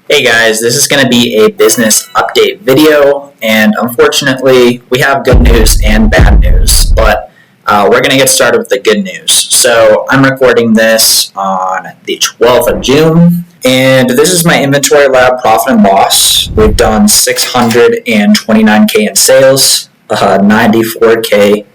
Hey guys, this is going to be a business update video, and unfortunately we have good news and bad news, but we're going to get started with the good news. So I'm recording this on the 12th of June, and this is my inventory lab profit and loss. We've done $629K in sales, $94K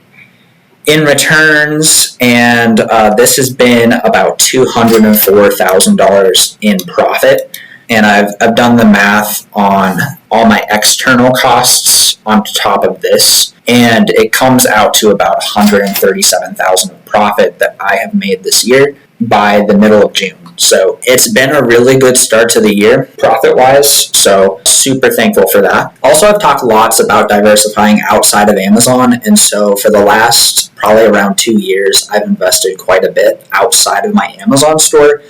in returns, and this has been about $204,000 in profit. And I've done the math on all my external costs on top of this, and it comes out to about $137,000 of profit that I have made this year by the middle of June. So it's been a really good start to the year, profit-wise, so super thankful for that. Also, I've talked lots about diversifying outside of Amazon, and so for the last probably around 2 years, I've invested quite a bit outside of my Amazon store.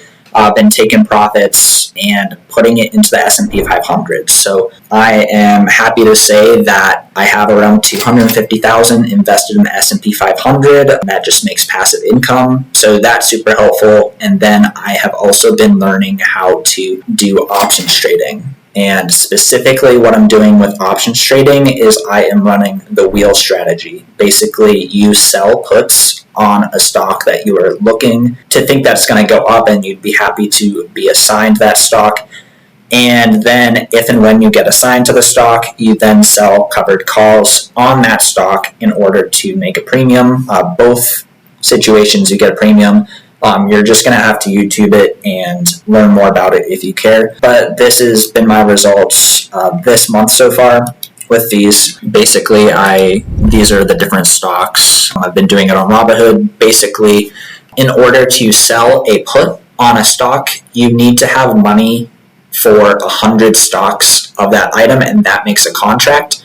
Been taking profits and putting it into the S&P 500. So I am happy to say that I have around $250,000 invested in the S&P 500. That just makes passive income. So that's super helpful. And then I have also been learning how to do options trading. And specifically what I'm doing with options trading is I am running the wheel strategy. Basically, you sell puts on a stock that you are looking to think that's going to go up, and you'd be happy to be assigned that stock. And then if and when you get assigned to the stock, you then sell covered calls on that stock in order to make a premium. Both situations you get a premium. You're just going to have to YouTube it and learn more about it if you care. But this has been my results this month so far with these. Basically, these are the different stocks. I've been doing it on Robinhood. Basically, in order to sell a put on a stock, you need to have money for 100 stocks of that item, and that makes a contract.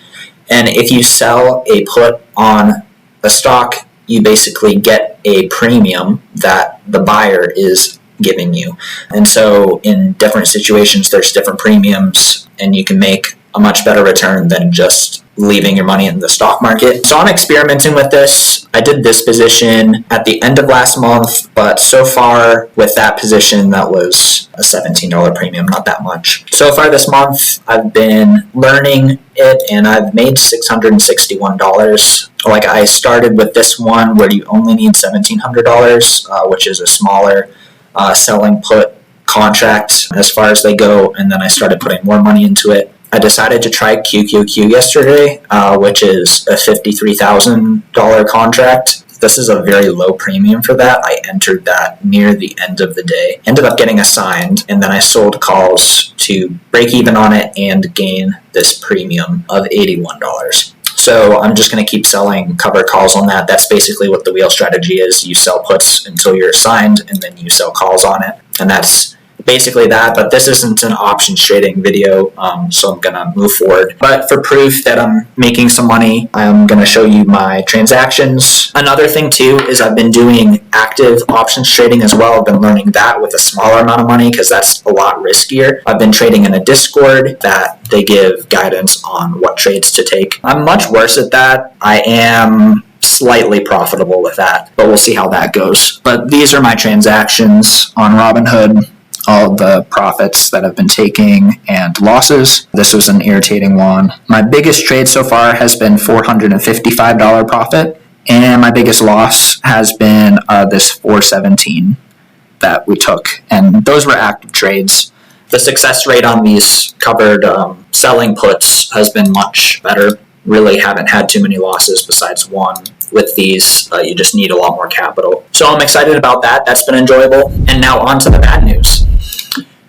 And if you sell a put on a stock, you basically get a premium that the buyer is giving you. And so in different situations, there's different premiums, and you can make a much better return than just leaving your money in the stock market. So I'm experimenting with this. I did this position at the end of last month, but so far with that position, that was a $17 premium, not that much. So far this month, I've been learning it, and I've made $661. Like, I started with this one where you only need $1,700, which is a smaller selling put contract as far as they go, and then I started putting more money into it. I decided to try QQQ yesterday, which is a $53,000 contract. This is a very low premium for that. I entered that near the end of the day, ended up getting assigned, and then I sold calls to break even on it and gain this premium of $81. So I'm just going to keep selling covered calls on that. That's basically what the wheel strategy is. You sell puts until you're assigned, and then you sell calls on it. And that's basically that, but this isn't an options trading video, so I'm going to move forward. But for proof that I'm making some money, I'm going to show you my transactions. Another thing too is I've been doing active options trading as well. I've been learning that with a smaller amount of money because that's a lot riskier. I've been trading in a Discord that they give guidance on what trades to take. I'm much worse at that. I am slightly profitable with that, but we'll see how that goes. But these are my transactions on Robinhood. All the profits that I've been taking and losses. This was an irritating one. My biggest trade so far has been $455 profit, and my biggest loss has been this $417 that we took, and those were active trades. The success rate on these covered selling puts has been much better. Really haven't had too many losses besides one. With these, you just need a lot more capital. So I'm excited about that. That's been enjoyable. And now on to the bad news.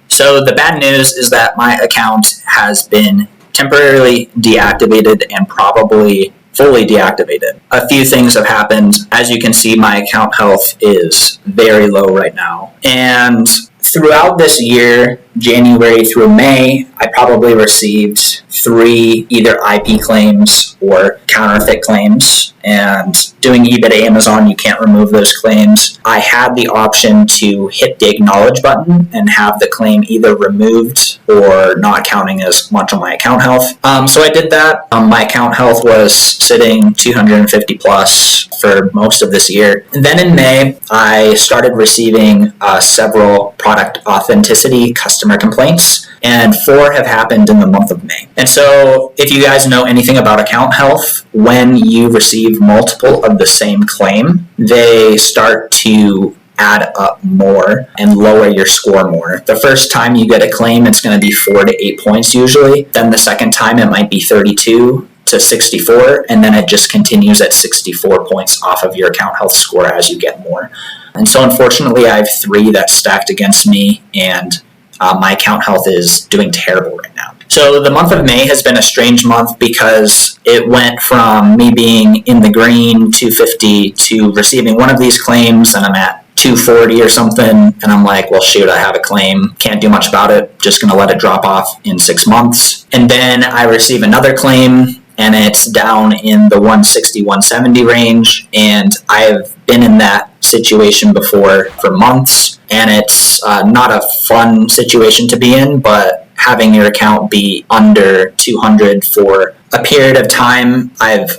So the bad news is that my account has been temporarily deactivated and probably fully deactivated. A few things have happened. As you can see, my account health is very low right now. And throughout this year, January through May, I probably received 3 either IP claims or counterfeit claims. And doing eBay Amazon, you can't remove those claims. I had the option to hit the acknowledge button and have the claim either removed or not counting as much on my account health. So I did that. My account health was sitting 250 plus for most of this year. And then in May, I started receiving several product authenticity custom customer complaints, and 4 have happened in the month of May. And so if you guys know anything about account health, when you receive multiple of the same claim, they start to add up more and lower your score more. The first time you get a claim, it's going to be 4 to 8 points usually. Then the second time it might be 32 to 64, and then it just continues at 64 points off of your account health score as you get more. And so unfortunately I have 3 that stacked against me, and my account health is doing terrible right now. So the month of May has been a strange month because it went from me being in the green 250 to receiving one of these claims, and I'm at 240 or something, and I'm like, well, shoot, I have a claim, can't do much about it, just gonna let it drop off in 6 months. And then I receive another claim, and it's down in the 160, 170 range, and I've been in that situation before for months, and it's not a fun situation to be in, but having your account be under 200 for a period of time, I've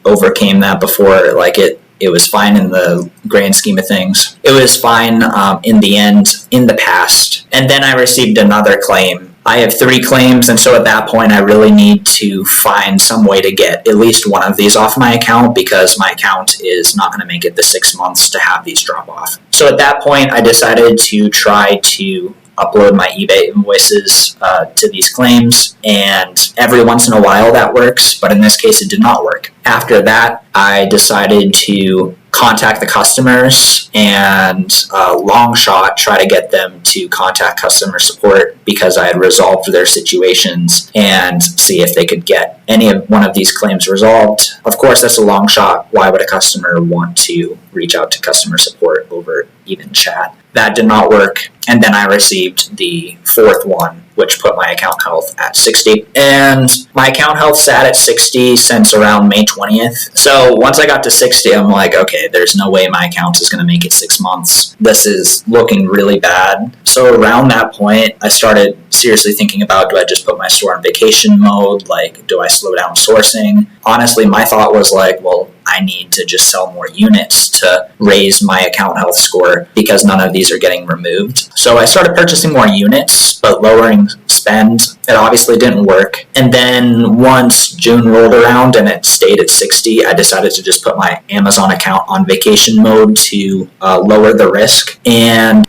overcame that before. Like it was fine in the grand scheme of things. It was fine in the end, in the past. And then I received another claim. I have 3 claims, and so at that point I really need to find some way to get at least one of these off my account, because my account is not going to make it the 6 months to have these drop off. So at that point I decided to try to upload my eBay invoices to these claims, and every once in a while that works, but in this case it did not work. After that, I decided to contact the customers and long shot try to get them to contact customer support because I had resolved their situations, and see if they could get any of one of these claims resolved. Of course, that's a long shot. Why would a customer want to reach out to customer support over even chat? That did not work. And then I received the 4th one, which put my account health at 60. And my account health sat at 60 since around May 20th. So once I got to 60, I'm like, okay, there's no way my account is going to make it 6 months. This is looking really bad. So around that point, I started seriously thinking about, do I just put my store on vacation mode? Like, do I slow down sourcing? Honestly, my thought was like, well, I need to just sell more units to raise my account health score because none of these are getting removed. So I started purchasing more units, but lowering spend. It obviously didn't work. And then once June rolled around and it stayed at 60, I decided to just put my Amazon account on vacation mode to lower the risk. And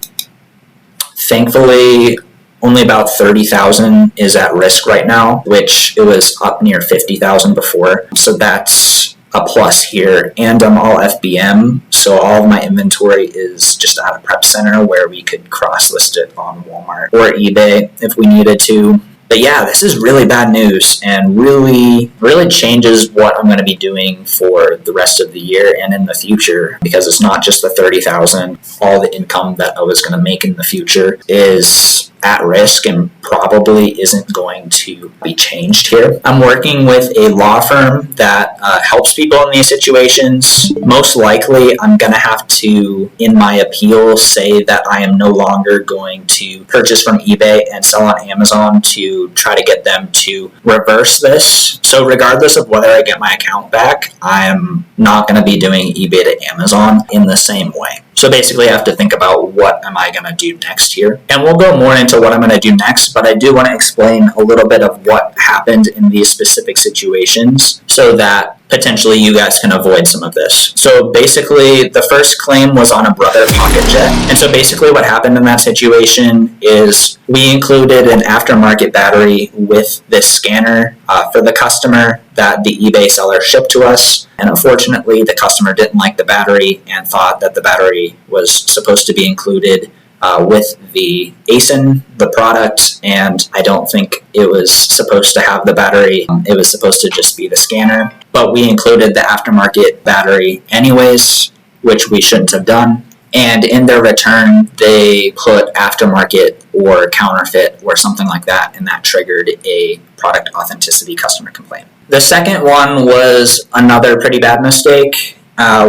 thankfully, only about 30,000 is at risk right now, which it was up near 50,000 before. So that's a plus here. And I'm all FBM, so all of my inventory is just at a prep center where we could cross-list it on Walmart or eBay if we needed to. But yeah, this is really bad news and really changes what I'm going to be doing for the rest of the year and in the future, because it's not just the 30,000. All the income that I was going to make in the future is at risk and probably isn't going to be changed here. I'm working with a law firm that helps people in these situations. Most likely, I'm going to have to, in my appeal, say that I am no longer going to purchase from eBay and sell on Amazon to try to get them to reverse this. So regardless of whether I get my account back, I'm not going to be doing eBay to Amazon in the same way. So basically I have to think about what am I going to do next here. And we'll go more into what I'm going to do next, but I do want to explain a little bit of what happened in these specific situations so that potentially you guys can avoid some of this. So basically the first claim was on a Brother Pocket Jet. And so basically what happened in that situation is we included an aftermarket battery with this scanner for the customer that the eBay seller shipped to us. And unfortunately, the customer didn't like the battery and thought that the battery was supposed to be included with the ASIN, the product, and I don't think it was supposed to have the battery. It was supposed to just be the scanner, but we included the aftermarket battery anyways, which we shouldn't have done. And in their return, they put aftermarket or counterfeit or something like that, and that triggered a product authenticity customer complaint. The second one was another pretty bad mistake.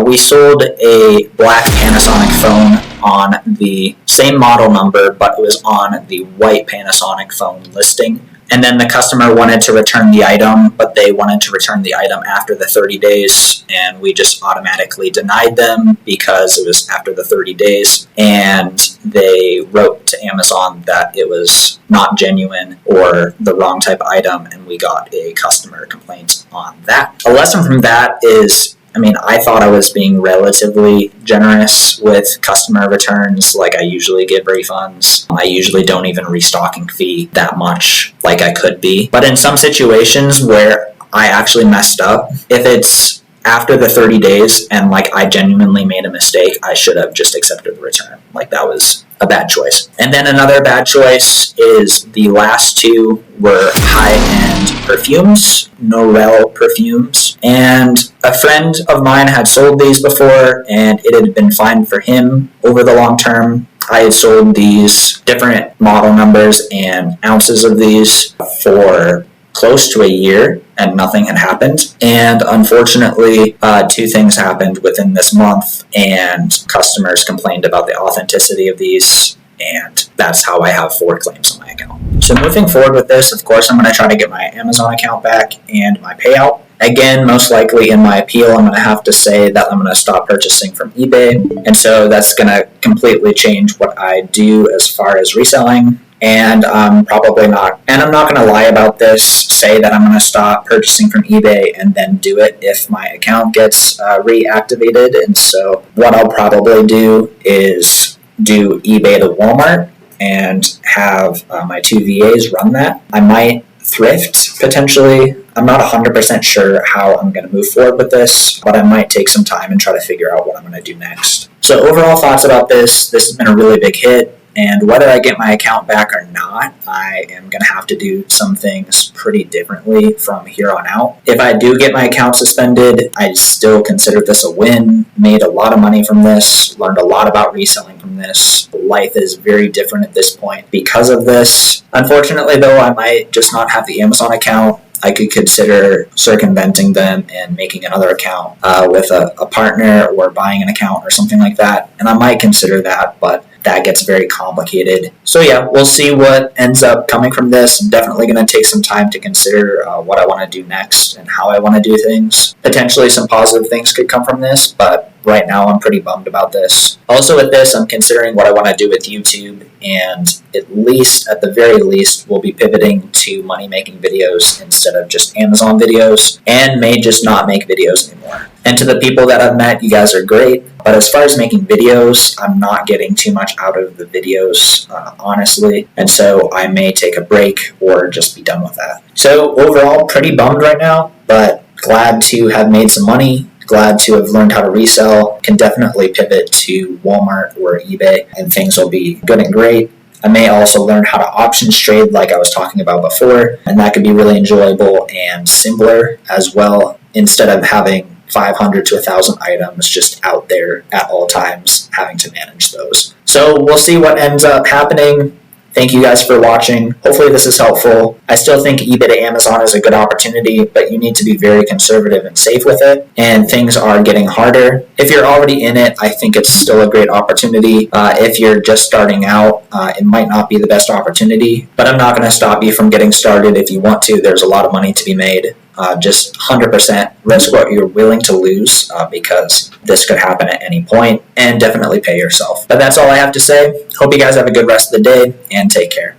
We sold a black Panasonic phone on the same model number, but it was on the white Panasonic phone listing. And then the customer wanted to return the item, but they wanted to return the item after the 30 days, and we just automatically denied them because it was after the 30 days. And they wrote to Amazon Amazon that it was not genuine or the wrong type of item, and we got a customer complaint on that. A lesson from that is, I thought I was being relatively generous with customer returns. Like, I usually give refunds. I usually don't even restocking fee that much like I could be. But in some situations where I actually messed up, if it's after the 30 days and like I genuinely made a mistake, I should have just accepted the return. Like, that was a bad choice. And then another bad choice is the last two were high-end perfumes, Norel perfumes. And a friend of mine had sold these before, and it had been fine for him over the long term. I had sold these different model numbers and ounces of these for close to a year, and nothing had happened. And unfortunately, two things happened within this month, and customers complained about the authenticity of these, and that's how I have 4 claims on my account. So moving forward with this, of course, I'm going to try to get my Amazon account back and my payout. Again, most likely in my appeal, I'm going to have to say that I'm going to stop purchasing from eBay, and so that's going to completely change what I do as far as reselling. And I'm probably not, and I'm not going to lie about this, say that I'm going to stop purchasing from eBay and then do it if my account gets reactivated. And so what I'll probably do is do eBay to Walmart and have my 2 VAs run that. I might thrift potentially. I'm not 100% sure how I'm going to move forward with this, but I might take some time and try to figure out what I'm going to do next. So overall thoughts about this has been a really big hit. And whether I get my account back or not, I am going to have to do some things pretty differently from here on out. If I do get my account suspended, I still consider this a win. Made a lot of money from this, learned a lot about reselling from this. Life is very different at this point because of this. Unfortunately, though, I might just not have the Amazon account. I could consider circumventing them and making another account with a partner, or buying an account or something like that. And I might consider that, but that gets very complicated. So yeah, we'll see what ends up coming from this. I'm definitely going to take some time to consider what I want to do next and how I want to do things. Potentially some positive things could come from this, but right now I'm pretty bummed about this. Also with this, I'm considering what I want to do with YouTube, and at the very least, we'll be pivoting to money-making videos instead of just Amazon videos, and may just not make videos anymore. And to the people that I've met, you guys are great. But as far as making videos, I'm not getting too much out of the videos, honestly. And so I may take a break or just be done with that. So overall, pretty bummed right now, but glad to have made some money. Glad to have learned how to resell. Can definitely pivot to Walmart or eBay, and things will be good and great. I may also learn how to options trade like I was talking about before, and that could be really enjoyable and simpler as well, instead of having 500 to 1,000 items just out there at all times, having to manage those. So we'll see what ends up happening. Thank you guys for watching. Hopefully this is helpful. I still think eBay to Amazon is a good opportunity, but you need to be very conservative and safe with it, and things are getting harder. If you're already in it, I think it's still a great opportunity. If you're just starting out, it might not be the best opportunity, but I'm not going to stop you from getting started if you want to. There's a lot of money to be made. Just 100% risk what you're willing to lose, because this could happen at any point, and definitely pay yourself. But that's all I have to say. Hope you guys have a good rest of the day, and take care.